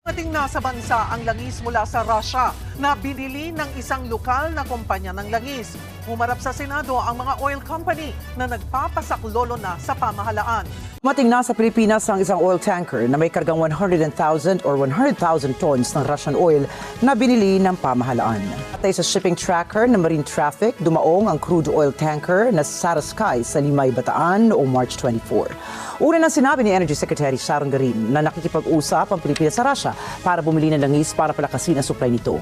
Dumating na sa bansa ang langis mula sa Russia na binili ng isang lokal na kumpanya ng langis. Humarap sa Senado ang mga oil company na nagpapasaklolo na sa pamahalaan. Dumating na sa Pilipinas ang isang oil tanker na may kargang 100,000 or 100,000 tons ng Russian oil na binili ng pamahalaan. Atay sa shipping tracker ng Marine Traffic, dumaong ang crude oil tanker na Sara Sky sa Limay, Bataan noong March 24. Una nang sinabi ni Energy Secretary Sharon Garin na nakikipag-usap ang Pilipinas sa Russia para bumili ng langis para palakasin ang supply nito.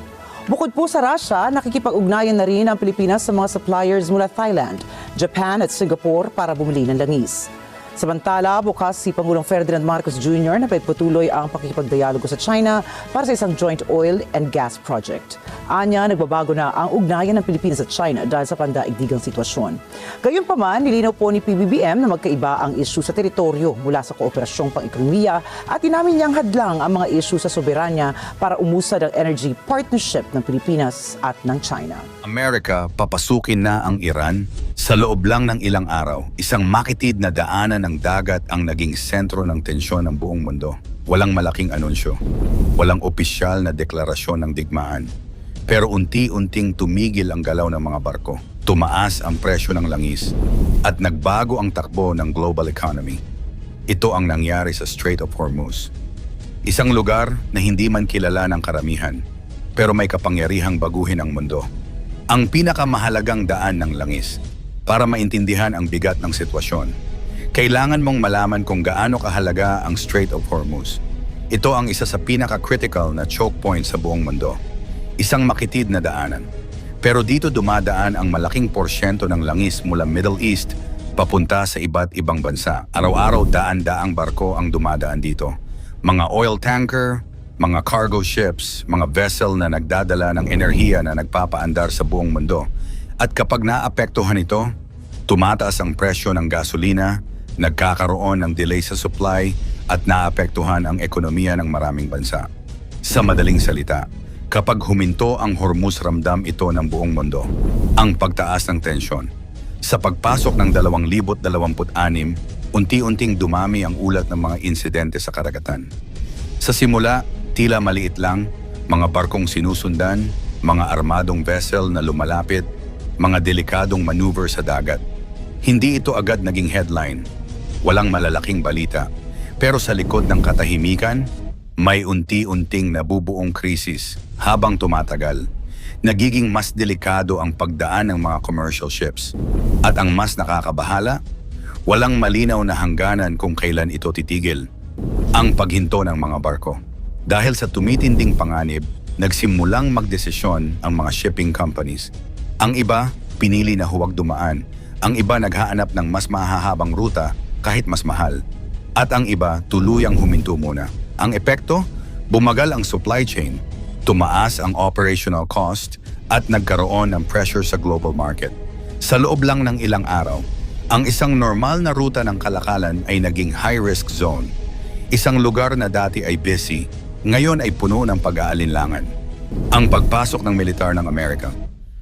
Bukod po sa Russia, nakikipag-ugnayan na rin ang Pilipinas sa mga suppliers mula Thailand, Japan at Singapore para bumili ng langis. Samantala, bukas si Pangulong Ferdinand Marcos Jr. na pagpatuloy ang pakikipagdialogo sa China para sa isang joint oil and gas project. Anya, nagbabago na ang ugnayan ng Pilipinas at China dahil sa pandaigdigang sitwasyon. Gayunpaman, nilinaw po ni PBBM na magkaiba ang isyu sa teritoryo mula sa kooperasyong pang-ekonomiya at inamin niyang hadlang ang mga isyu sa soberanya para umusad ang energy partnership ng Pilipinas at ng China. Amerika, papasukin na ang Iran. Sa loob lang ng ilang araw, isang makitid na daanan ng dagat ang naging sentro ng tensyon ng buong mundo. Walang malaking anunsyo, walang opisyal na deklarasyon ng digmaan. Pero unti-unting tumigil ang galaw ng mga barko, tumaas ang presyo ng langis, at nagbago ang takbo ng global economy. Ito ang nangyari sa Strait of Hormuz. Isang lugar na hindi man kilala ng karamihan, pero may kapangyarihang baguhin ang mundo. Ang pinakamahalagang daan ng langis. Para maintindihan ang bigat ng sitwasyon, kailangan mong malaman kung gaano kahalaga ang Strait of Hormuz. Ito ang isa sa pinaka-critical na choke point sa buong mundo. Isang makitid na daanan. Pero dito dumadaan ang malaking porsyento ng langis mula Middle East papunta sa iba't ibang bansa. Araw-araw daan-daang barko ang dumadaan dito. Mga oil tanker, mga cargo ships, mga vessel na nagdadala ng enerhiya na nagpapaandar sa buong mundo. At kapag naapektuhan ito, tumataas ang presyo ng gasolina, nagkakaroon ng delay sa supply at naapektuhan ang ekonomiya ng maraming bansa. Sa madaling salita, kapag huminto ang Hormuz, ramdam ito ng buong mundo. Ang pagtaas ng tensyon. Sa pagpasok ng 2026, unti-unting dumami ang ulat ng mga insidente sa karagatan. Sa simula, tila maliit lang, mga barkong sinusundan, mga armadong vessel na lumalapit, mga delikadong maneuver sa dagat. Hindi ito agad naging headline. Walang malalaking balita. Pero sa likod ng katahimikan, may unti-unting nabubuong krisis habang tumatagal. Nagiging mas delikado ang pagdaan ng mga commercial ships. At ang mas nakakabahala, walang malinaw na hangganan kung kailan ito titigil. Ang paghinto ng mga barko. Dahil sa tumitinding panganib, nagsimulang magdesisyon ang mga shipping companies. Ang iba, pinili na huwag dumaan. Ang iba naghahanap ng mas mahahabang ruta kahit mas mahal. At ang iba, tuluyang huminto muna. Ang epekto, bumagal ang supply chain, tumaas ang operational cost, at nagkaroon ng pressure sa global market. Sa loob lang ng ilang araw, ang isang normal na ruta ng kalakalan ay naging high-risk zone. Isang lugar na dati ay busy, ngayon ay puno ng pag-aalinlangan. Ang pagpasok ng militar ng Amerika.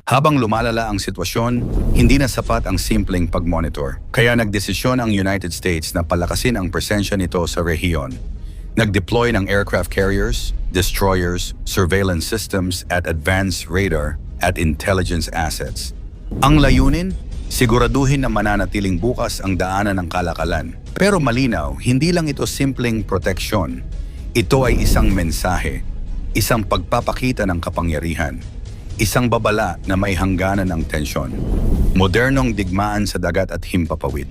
Habang lumalala ang sitwasyon, hindi na sapat ang simpleng pag-monitor. Kaya nagdesisyon ang United States na palakasin ang presensya nito sa rehiyon. Nag-deploy ng aircraft carriers, destroyers, surveillance systems at advanced radar at intelligence assets. Ang layunin, siguraduhin na mananatiling bukas ang daanan ng kalakalan. Pero malinaw, hindi lang ito simpleng proteksyon. Ito ay isang mensahe, isang pagpapakita ng kapangyarihan. Isang babala na may hangganan ng tensyon. Modernong digmaan sa dagat at himpapawid.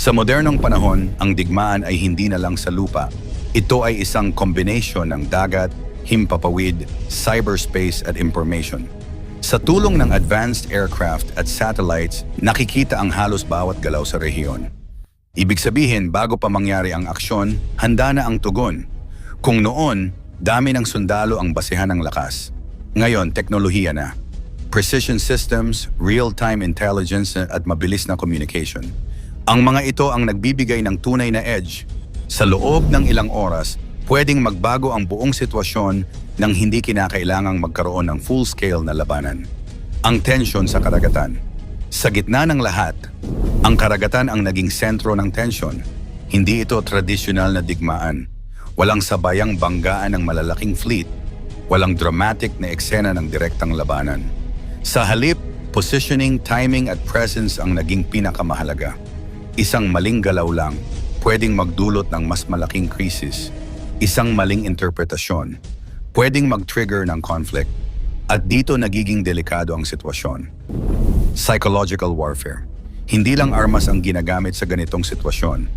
Sa modernong panahon, ang digmaan ay hindi na lang sa lupa. Ito ay isang kombinasyon ng dagat, himpapawid, cyberspace at information. Sa tulong ng advanced aircraft at satellites, nakikita ang halos bawat galaw sa rehiyon. Ibig sabihin, bago pa mangyari ang aksyon, handa na ang tugon. Kung noon, dami ng sundalo ang basehan ng lakas. Ngayon, teknolohiya na. Precision systems, real-time intelligence at mabilis na communication. Ang mga ito ang nagbibigay ng tunay na edge. Sa loob ng ilang oras, pwedeng magbago ang buong sitwasyon nang hindi kinakailangang magkaroon ng full-scale na labanan. Ang tensyon sa karagatan. Sa gitna ng lahat, ang karagatan ang naging sentro ng tensyon. Hindi ito tradisyonal na digmaan. Walang sabayang banggaan ng malalaking fleet. Walang dramatic na eksena ng direktang labanan. Sa halip, positioning, timing at presence ang naging pinakamahalaga. Isang maling galaw lang, pwedeng magdulot ng mas malaking krisis. Isang maling interpretasyon, pwedeng mag-trigger ng conflict. At dito nagiging delikado ang sitwasyon. Psychological warfare. Hindi lang armas ang ginagamit sa ganitong sitwasyon.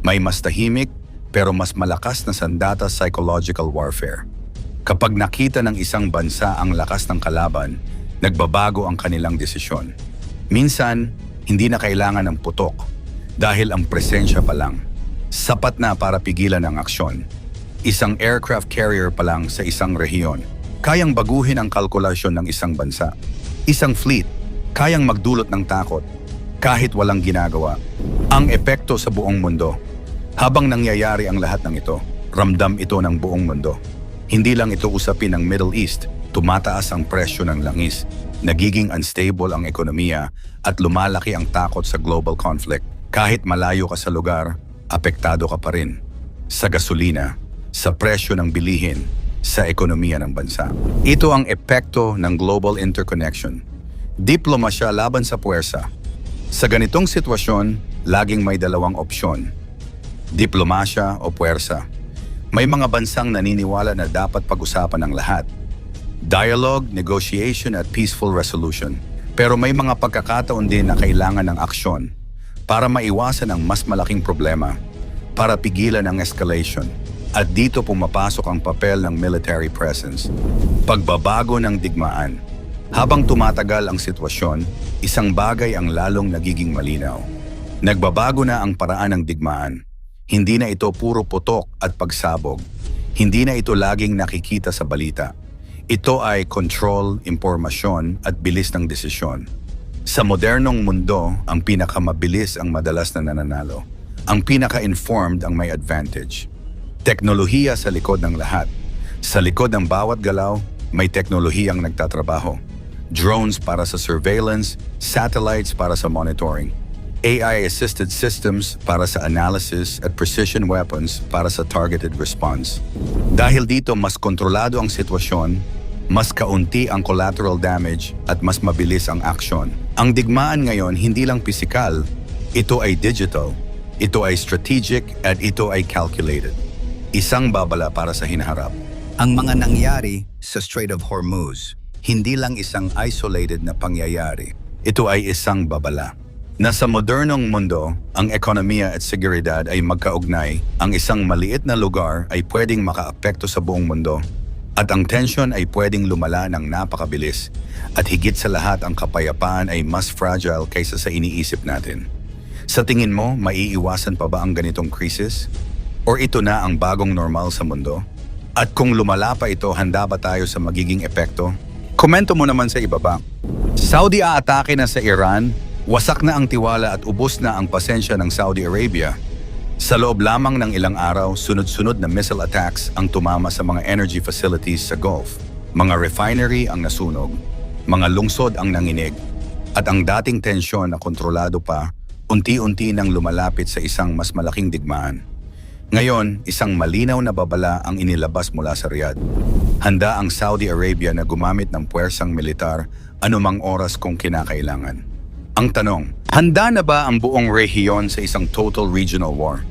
May mas tahimik pero mas malakas na sandata psychological warfare. Kapag nakita ng isang bansa ang lakas ng kalaban, nagbabago ang kanilang desisyon. Minsan, hindi na kailangan ng putok dahil ang presensya pa lang sapat na para pigilan ang aksyon. Isang aircraft carrier pa lang sa isang rehiyon, kayang baguhin ang kalkulasyon ng isang bansa. Isang fleet, kayang magdulot ng takot kahit walang ginagawa. Ang epekto sa buong mundo. Habang nangyayari ang lahat ng ito, ramdam ito ng buong mundo. Hindi lang ito usapin ng Middle East, tumataas ang presyo ng langis, nagiging unstable ang ekonomiya at lumalaki ang takot sa global conflict. Kahit malayo ka sa lugar, apektado ka pa rin. Sa gasolina, sa presyo ng bilihin, sa ekonomiya ng bansa. Ito ang epekto ng global interconnection. Diplomasya laban sa puwersa. Sa ganitong sitwasyon, laging may dalawang opsyon. Diplomasya o puwersa. May mga bansang naniniwala na dapat pag-usapan ng lahat. Dialogue, negotiation at peaceful resolution. Pero may mga pagkakataon din na kailangan ng aksyon para maiwasan ang mas malaking problema, para pigilan ang escalation. At dito pumapasok ang papel ng military presence. Pagbabago ng digmaan. Habang tumatagal ang sitwasyon, isang bagay ang lalong nagiging malinaw. Nagbabago na ang paraan ng digmaan. Hindi na ito puro putok at pagsabog. Hindi na ito laging nakikita sa balita. Ito ay control, impormasyon at bilis ng desisyon. Sa modernong mundo, ang pinakamabilis ang madalas na nananalo. Ang pinaka-informed ang may advantage. Teknolohiya sa likod ng lahat. Sa likod ng bawat galaw, may teknolohiyang nagtatrabaho. Drones para sa surveillance, satellites para sa monitoring, AI-assisted systems para sa analysis at precision weapons para sa targeted response. Dahil dito mas kontrolado ang sitwasyon, mas kaunti ang collateral damage at mas mabilis ang aksyon. Ang digmaan ngayon hindi lang pisikal, ito ay digital, ito ay strategic at ito ay calculated. Isang babala para sa hinaharap. Ang mga nangyari sa Strait of Hormuz, hindi lang isang isolated na pangyayari. Ito ay isang babala. Na sa modernong mundo, ang ekonomiya at seguridad ay magkaugnay, ang isang maliit na lugar ay pwedeng makaapekto sa buong mundo. At ang tension ay pwedeng lumala ng napakabilis. At higit sa lahat, ang kapayapaan ay mas fragile kaysa sa iniisip natin. Sa tingin mo, maiiwasan pa ba ang ganitong krisis? Or ito na ang bagong normal sa mundo? At kung lumala pa ito, handa ba tayo sa magiging epekto? Komento mo naman sa ibaba. Saudi aatake na sa Iran, wasak na ang tiwala at ubos na ang pasensya ng Saudi Arabia. Sa loob lamang ng ilang araw, sunod-sunod na missile attacks ang tumama sa mga energy facilities sa Gulf. Mga refinery ang nasunog, mga lungsod ang nanginig, at ang dating tensyon na kontrolado pa, unti-unti nang lumalapit sa isang mas malaking digmaan. Ngayon, isang malinaw na babala ang inilabas mula sa Riyadh. Handa ang Saudi Arabia na gumamit ng puwersang militar anumang oras kung kinakailangan. Ang tanong, handa na ba ang buong rehiyon sa isang total regional war?